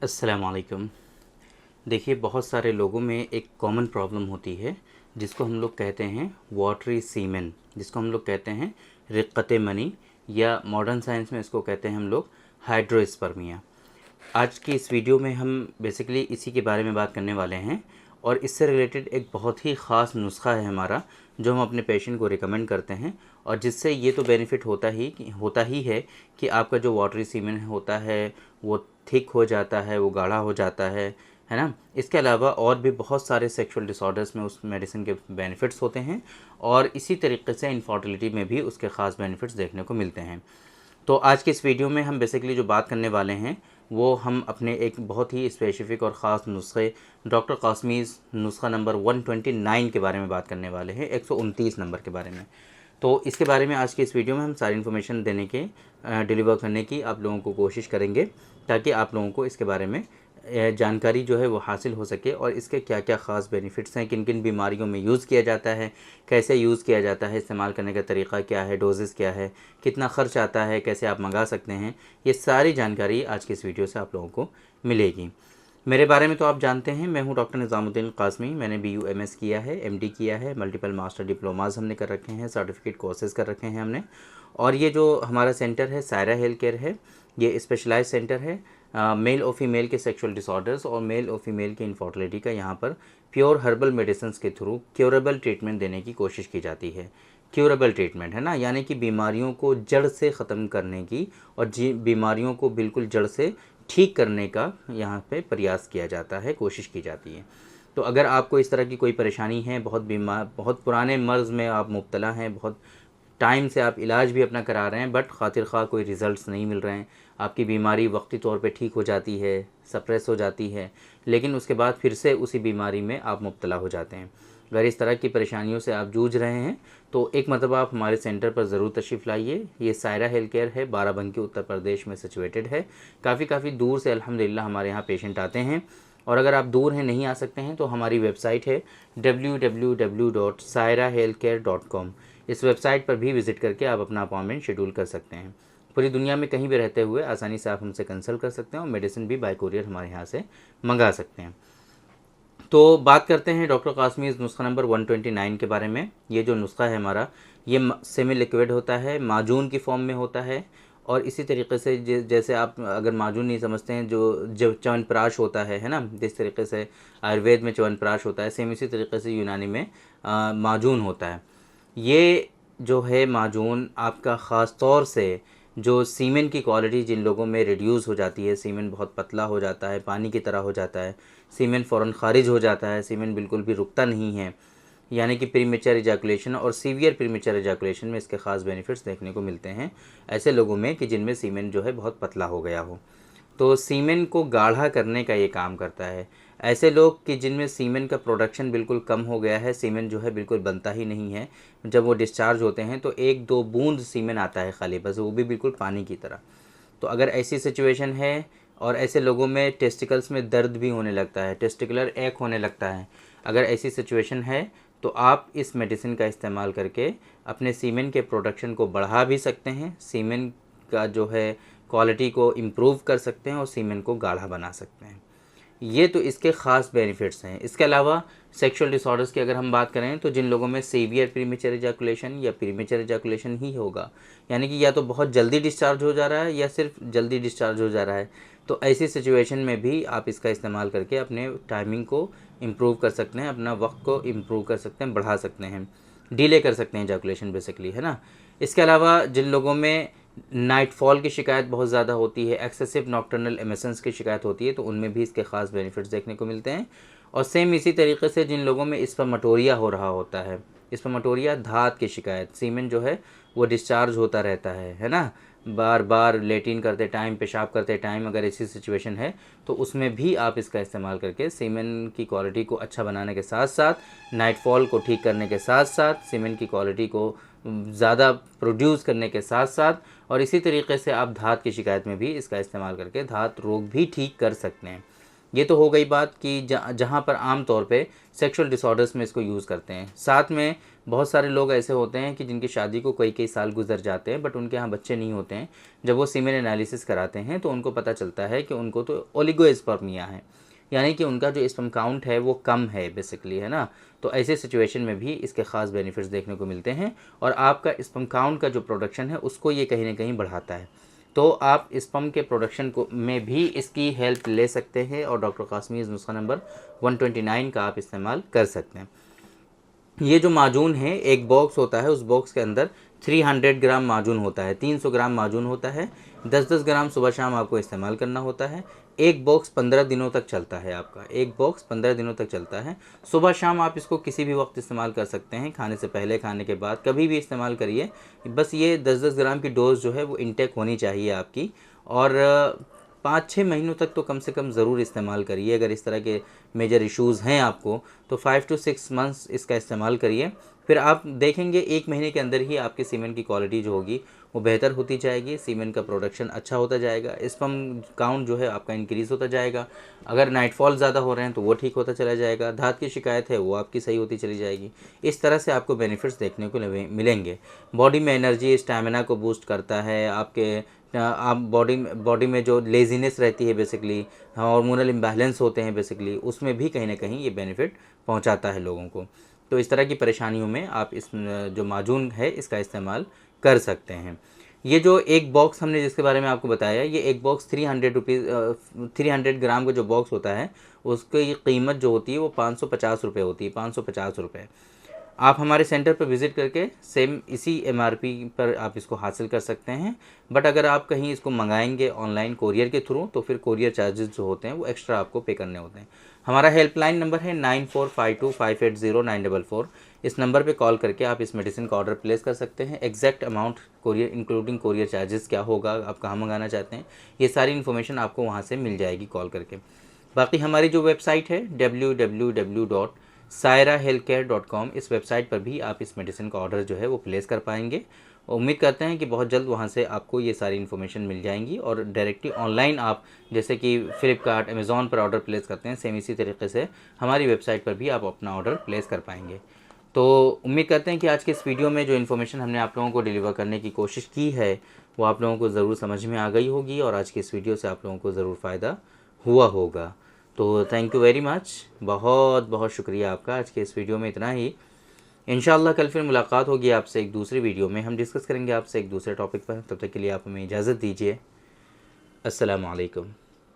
अस्सलाम वालेकुम। देखिए, बहुत सारे लोगों में एक कॉमन प्रॉब्लम होती है जिसको हम लोग कहते हैं वाटरी सीमेन, जिसको हम लोग कहते हैं रिक्कत मनी, या मॉडर्न साइंस में इसको कहते हैं हम लोग हाइड्रोस्पर्मिया। आज की इस वीडियो में हम बेसिकली इसी के बारे में बात करने वाले हैं, और इससे रिलेटेड एक बहुत ही ख़ास नुस्खा है हमारा, जो हम अपने पेशेंट को रिकमेंड करते हैं, और जिससे ये तो बेनिफिट होता ही है कि आपका जो वाटरी सीमेन होता है वो थिक हो जाता है, वो गाढ़ा हो जाता है ना। इसके अलावा और भी बहुत सारे सेक्सुअल डिसऑर्डर्स में उस मेडिसिन के बेनिफिट्स होते हैं, और इसी तरीके से इनफर्टिलिटी में भी उसके ख़ास बेनिफिट्स देखने को मिलते हैं। तो आज के इस वीडियो में हम बेसिकली जो बात करने वाले हैं वो हम अपने एक बहुत ही स्पेसिफ़िक और ख़ास नुस्खे डॉक्टर कासमीज़ नुस्खा नंबर 129 के बारे में बात करने वाले हैं, 129 नंबर के बारे में। तो इसके बारे में आज की इस वीडियो में हम सारी इन्फॉर्मेशन देने के डिलीवर करने की आप लोगों को कोशिश करेंगे, ताकि आप लोगों को इसके बारे में जानकारी जो है वो हासिल हो सके, और इसके क्या क्या ख़ास बेनिफिट्स हैं, किन किन बीमारियों में यूज़ किया जाता है, कैसे यूज़ किया जाता है, इस्तेमाल करने का तरीक़ा क्या है, डोजेज़ क्या है, कितना ख़र्च आता है, कैसे आप मंगा सकते हैं, ये सारी जानकारी आज की इस वीडियो से आप लोगों को मिलेगी। मेरे बारे में तो आप जानते हैं, मैं हूं डॉक्टर निज़ामुद्दीन कासमी। मैंने BUMS किया है, MD किया है, मल्टीपल मास्टर डिप्लोमास हमने कर रखे हैं, सर्टिफिकेट कोर्सेज़ कर रखे हैं हमने। और ये जो हमारा सेंटर है सायरा हेल्थ केयर है, ये स्पेशलाइज सेंटर है मेल और फीमेल के सेक्सुअल डिसऑर्डर्स और मेल और फीमेल की इनफर्टिलिटी का। यहाँ पर प्योर हर्बल मेडिसिन के थ्रू क्योरेबल ट्रीटमेंट देने की कोशिश की जाती है। क्योरेबल ट्रीटमेंट है ना, यानी कि बीमारियों को जड़ से ख़त्म करने की और बीमारियों को बिल्कुल जड़ से ठीक करने का यहाँ पे प्रयास किया जाता है, कोशिश की जाती है। तो अगर आपको इस तरह की कोई परेशानी है, बहुत पुराने मर्ज़ में आप मुब्तला हैं, बहुत टाइम से आप इलाज भी अपना करा रहे हैं, बट खातिर ख़्वाह कोई रिज़ल्ट्स नहीं मिल रहे हैं, आपकी बीमारी वक्ती तौर पे ठीक हो जाती है, सप्रेस हो जाती है, लेकिन उसके बाद फिर से उसी बीमारी में आप मुब्तला हो जाते हैं। अगर इस तरह की परेशानियों से आप जूझ रहे हैं तो एक मरतबा आप हमारे सेंटर पर ज़रूर तशरीफ़ लाइए। ये सायरा हेल्थ केयर है, बाराबंकी उत्तर प्रदेश में सिचुएटेड है। काफ़ी दूर से अल्हम्दुलिल्लाह हमारे यहाँ पेशेंट आते हैं, और अगर आप दूर हैं, नहीं आ सकते हैं, तो हमारी वेबसाइट है www.sairahealthcare.com। इस वेबसाइट पर भी विज़िट करके आप अपना अपॉइंटमेंट शेड्यूल कर सकते हैं। पूरी दुनिया में कहीं भी रहते हुए आसानी से आप हमसे कंसल्ट कर सकते हैं, और मेडिसिन भी बाय कुरियर हमारे यहाँ से मंगा सकते हैं। तो बात करते हैं डॉक्टर कासमीज़ नुस्खा नंबर 129 के बारे में। ये जो नुस्खा है हमारा, ये सेमी लिक्विड होता है, माजून की फॉर्म में होता है, और इसी तरीके से जैसे आप अगर माजून नहीं समझते हैं, जो च्यवनप्राश होता है ना, जिस तरीके से आयुर्वेद में च्यवनप्राश होता है, सेम इसी तरीके से यूनानी में माजून होता है। ये जो है माजून आपका ख़ास तौर से जो सीमेन की क्वालिटी जिन लोगों में रिड्यूस हो जाती है, सीमेन बहुत पतला हो जाता है, पानी की तरह हो जाता है, सीमेन फ़ौरन ख़ारिज हो जाता है, सीमेन बिल्कुल भी रुकता नहीं है, यानी कि प्रीमेच्योर इजैकुलेशन और सीवियर प्रीमेच्योर इजैकुलेशन में इसके ख़ास बेनिफिट्स देखने को मिलते हैं ऐसे लोगों में कि जिनमें सीमेन जो है बहुत पतला हो गया हो। तो सीमेन को गाढ़ा करने का ये काम करता है। ऐसे लोग कि जिनमें सीमेन का प्रोडक्शन बिल्कुल कम हो गया है, सीमेन जो है बिल्कुल बनता ही नहीं है, जब वो डिस्चार्ज होते हैं तो 1-2 बूंद सीमेन आता है खाली, बस वो भी बिल्कुल पानी की तरह। तो अगर ऐसी सिचुएशन है, और ऐसे लोगों में टेस्टिकल्स में दर्द भी होने लगता है, टेस्टिकुलर एक होने लगता है, अगर ऐसी सिचुएशन है तो आप इस मेडिसिन का इस्तेमाल करके अपने सीमेन के प्रोडक्शन को बढ़ा भी सकते हैं, सीमेन का जो है क्वालिटी को इम्प्रूव कर सकते हैं, और सीमेन को गाढ़ा बना सकते हैं। ये तो इसके ख़ास बेनिफिट्स हैं। इसके अलावा सेक्सुअल डिसऑर्डर्स की अगर हम बात करें, तो जिन लोगों में सीवियर प्रीमेच्योर इजैकुलेशन या प्रीमेच्योर इजैकुलेशन ही होगा, यानी कि या तो बहुत जल्दी डिस्चार्ज हो जा रहा है या सिर्फ जल्दी डिस्चार्ज हो जा रहा है, तो ऐसी सिचुएशन में भी आप इसका इस्तेमाल करके अपने टाइमिंग को इम्प्रूव कर सकते हैं, अपना वक्त को इम्प्रूव कर सकते हैं, बढ़ा सकते हैं, डिले कर सकते हैं इजैकुलेशन बेसिकली, है ना। इसके अलावा जिन लोगों में नाइट फॉल की शिकायत बहुत ज़्यादा होती है, एक्सेसिव नॉक्टर्नल एमिशंस की शिकायत होती है, तो उनमें भी इसके ख़ास बेनिफिट्स देखने को मिलते हैं। और सेम इसी तरीके से जिन लोगों में स्पर्मेटोरिया हो रहा होता है, स्पर्मेटोरिया धात की शिकायत, सीमेन जो है वो डिस्चार्ज होता रहता है ना, बार बार लेटिन करते टाइम, पेशाब करते टाइम, अगर ऐसी सिचुएशन है तो उसमें भी आप इसका इस्तेमाल करके सीमेन की क्वालिटी को अच्छा बनाने के साथ साथ, नाइट फॉल को ठीक करने के साथ साथ, सीमेन की क्वालिटी को ज़्यादा प्रोड्यूस करने के साथ साथ, और इसी तरीके से आप धात की शिकायत में भी इसका इस्तेमाल करके धात रोग भी ठीक कर सकते हैं। ये तो हो गई बात कि जहाँ पर आम तौर पे सेक्सुअल डिसऑर्डर्स में इसको यूज़ करते हैं। साथ में बहुत सारे लोग ऐसे होते हैं कि जिनकी शादी को कई कई साल गुजर जाते हैं बट उनके यहाँ बच्चे नहीं होते हैं। जब वो सीमेन एनालिसिस कराते हैं तो उनको पता चलता है कि उनको तो ओलिगोस्पर्मिया है, यानी कि उनका जो स्पर्म काउंट है वो कम है बेसिकली, है ना। तो ऐसे सिचुएशन में भी इसके ख़ास बेनिफिट्स देखने को मिलते हैं और आपका स्पर्म काउंट का जो प्रोडक्शन है उसको ये कहीं ना कहीं बढ़ाता है। तो आप स्पर्म के प्रोडक्शन को में भी इसकी हेल्प ले सकते हैं और डॉक्टर कासमीज़ नुस्खा नंबर 129 का आप इस्तेमाल कर सकते हैं। ये जो माजून है, एक बॉक्स होता है, उस बॉक्स के अंदर 300 ग्राम माजून होता है, 300 ग्राम माजून होता है। 10-10 ग्राम सुबह शाम आपको इस्तेमाल करना होता है। एक बॉक्स 15 दिनों तक चलता है आपका, एक बॉक्स 15 दिनों तक चलता है। सुबह शाम आप इसको किसी भी वक्त इस्तेमाल कर सकते हैं, खाने से पहले, खाने के बाद, कभी भी इस्तेमाल करिए। बस ये 10-10 ग्राम की डोज़ जो है वो इनटेक होनी चाहिए आपकी। और 5-6 महीनों तक तो कम से कम ज़रूर इस्तेमाल करिए। अगर इस तरह के मेजर इश्यूज़ हैं आपको तो 5 to 6 मंथ्स इसका इस्तेमाल करिए। फिर आप देखेंगे 1 महीने के अंदर ही आपके सीमेन की क्वालिटी जो होगी वो बेहतर होती जाएगी, सीमेन का प्रोडक्शन अच्छा होता जाएगा, स्पर्म काउंट जो है आपका इंक्रीज़ होता जाएगा। अगर नाइटफॉल ज़्यादा हो रहे हैं तो वो ठीक होता चला जाएगा, धात की शिकायत है वो आपकी सही होती चली जाएगी। इस तरह से आपको बेनिफिट्स देखने को मिलेंगे। बॉडी में एनर्जी, स्टैमिना को बूस्ट करता है। आपके आप बॉडी में जो लेज़ीनेस रहती है बेसिकली, हार्मोनल इम्बैलेंस होते हैं बेसिकली, उसमें भी कहीं ना कहीं ये बेनिफिट पहुंचाता है लोगों को। तो इस तरह की परेशानियों में आप इस जो माजून है इसका इस्तेमाल कर सकते हैं। ये जो एक बॉक्स हमने जिसके बारे में आपको बताया, ये एक बॉक्स 300 ग्राम का जो बॉक्स होता है उसकी कीमत जो होती है वो 550 रुपये होती है, 550 रुपये। आप हमारे सेंटर पर विज़िट करके सेम इसी एमआरपी पर आप इसको हासिल कर सकते हैं। बट अगर आप कहीं इसको मंगाएंगे ऑनलाइन कोरियर के थ्रू तो फिर कोरियर चार्जेस जो होते हैं वो एक्स्ट्रा आपको पे करने होते हैं। हमारा हेल्पलाइन नंबर है 9452580944। इस नंबर पे कॉल करके आप इस मेडिसिन का ऑर्डर प्लेस कर सकते हैं। Exact amount courier including courier charges क्या होगा, आप कहाँ मंगाना चाहते हैं, ये सारी इन्फॉर्मेशन आपको वहाँ से मिल जाएगी कॉल करके। बाकी हमारी जो वेबसाइट है www.sairahealthcare.com, इस वेबसाइट पर भी आप इस मेडिसिन का ऑर्डर जो है वो प्लेस कर पाएंगे। उम्मीद करते हैं कि बहुत जल्द वहाँ से आपको ये सारी इन्फॉर्मेशन मिल जाएंगी और डायरेक्टली ऑनलाइन आप जैसे कि फ्लिपकार्ट, अमेज़ॉन पर ऑर्डर प्लेस करते हैं, सेम इसी तरीके से हमारी वेबसाइट पर भी आप अपना ऑर्डर प्लेस कर पाएंगे। तो उम्मीद करते हैं कि आज के इस वीडियो में जो इन्फॉर्मेशन हमने आप लोगों को डिलीवर करने की कोशिश की है वो आप लोगों को ज़रूर समझ में आ गई होगी और आज की इस वीडियो से आप लोगों को ज़रूर फ़ायदा हुआ होगा। तो थैंक यू वेरी मच, बहुत बहुत शुक्रिया आपका। आज के इस वीडियो में इतना ही। इंशाल्लाह कल फिर मुलाकात होगी आपसे एक दूसरी वीडियो में, हम डिस्कस करेंगे आपसे एक दूसरे टॉपिक पर। तब तक के लिए आप हमें इजाज़त दीजिए। अस्सलामु अलैकुम।